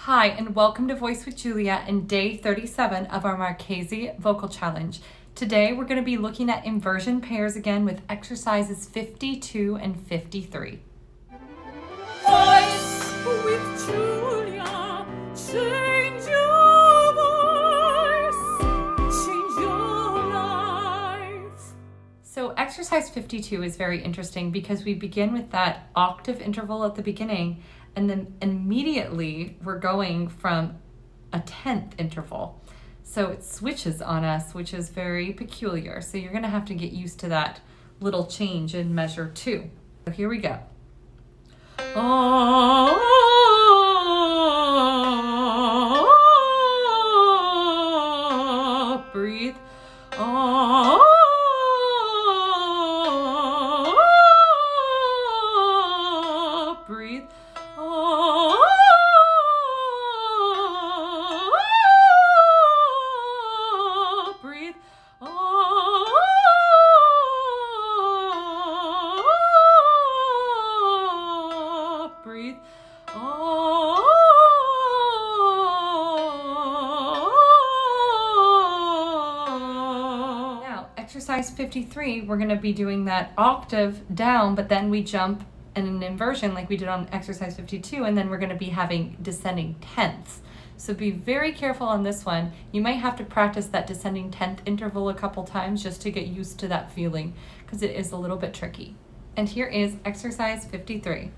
Hi, and welcome to Voice with Julia and day 37 of our Marchesi Vocal Challenge. Today we're going to be looking at inversion pairs again with exercises 52 and 53. Voice with Julia, change your voice, change your life. So exercise 52 is very interesting because we begin with that octave interval at the beginning, and then immediately we're going from a 10th interval. So it switches on us, which is very peculiar. So you're going to have to get used to that little change in measure 2. So here we go. Breathe. Breathe. Breathe. Breathe. Now, exercise 53, we're going to be doing that octave down, but then we jump in an inversion like we did on exercise 52, and then we're going to be having descending tenths. So be very careful on this one. You might have to practice that descending 10th interval a couple times just to get used to that feeling, because it is a little bit tricky. And here is exercise 53.